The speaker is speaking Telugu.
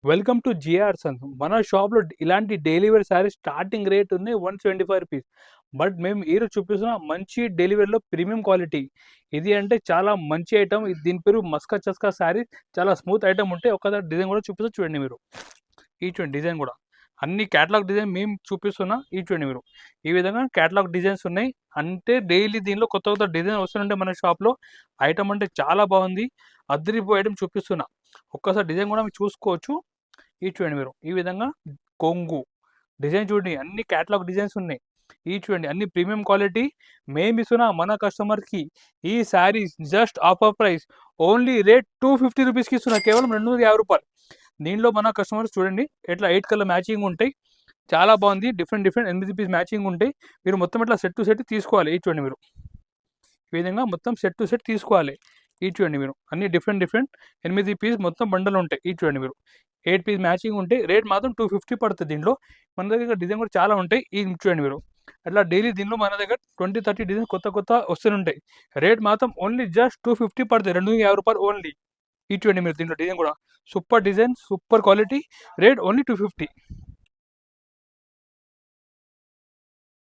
Welcome to GR Sons. మన షాప్లో ఇలాంటి daily wear saris starting rate ఉన్నాయి 175 రూపీస్. బట్ మేము ఈరోజు చూపిస్తున్న మంచి డెలివరీలో ప్రీమియం క్వాలిటీ ఇది. అంటే చాలా మంచి ఐటమ్. దీని పేరు మస్కా చస్కా శారీ. చాలా స్మూత్ ఐటమ్ ఉంటే ఒకసారి డిజైన్ కూడా చూపిస్తా చూడండి మీరు. ఈ చూడండి డిజైన్ కూడా అన్ని క్యాటలాగ్ డిజైన్ మేము చూపిస్తున్నా. ఈ చూడండి మీరు ఈ విధంగా క్యాటలాగ్ డిజైన్స్ ఉన్నాయి. అంటే డైలీ దీనిలో కొత్త కొత్త డిజైన్ వస్తుంటే మన షాప్లో ఐటమ్ అంటే చాలా బాగుంది. అదిరిపోయే ఐటమ్ చూపిస్తున్నా. ఒక్కసారి డిజైన్ కూడా మీరు చూసుకోవచ్చు. ఈ చూడండి మీరు ఈ విధంగా కొంగు డిజైన్ చూడండి, అన్ని క్యాటలాగ్ డిజైన్స్ ఉన్నాయి. ఈ చూడండి అన్ని ప్రీమియం క్వాలిటీ. మేము ఇస్తున్నా మన కస్టమర్కి ఈ saris just offer price only rate 250 రూపీస్కి ఇస్తున్నా, కేవలం 250 రూపాయలు. దీనిలో మన కస్టమర్స్ చూడండి ఎట్లా 8 కలర్ మ్యాచింగ్ ఉంటాయి. చాలా బాగుంది. డిఫరెంట్ 8 పీస్ మ్యాచింగ్ ఉంటాయి. మీరు మొత్తం ఇట్లా సెట్ టు సెట్ తీసుకోవాలి. ఈ చూడండి మీరు ఈ విధంగా మొత్తం సెట్ టు సెట్ తీసుకోవాలి. ఈ చూడండి మీరు అన్ని డిఫరెంట్ 8 పీస్ మొత్తం బండలు ఉంటాయి. ఈ చూడండి మీరు 8 పీస్ మ్యాచింగ్ ఉంటాయి. రేట్ మాత్రం 250 పడుతుంది. దీంట్లో మన దగ్గర డిజైన్ కూడా చాలా ఉంటాయి. ఈ చూడండి మీరు అట్లా డైలీ దీనిలో మన దగ్గర 20-30 డిజైన్ కొత్త వస్తుంటాయి. రేట్ మాత్రం ఓన్లీ జస్ట్ 250 పడుతుంది, 250 రూపాయలు ఓన్లీ. ఈ చూడండి మీరు దీంట్లో డిజైన్ కూడా super design, super quality. Rate only 250.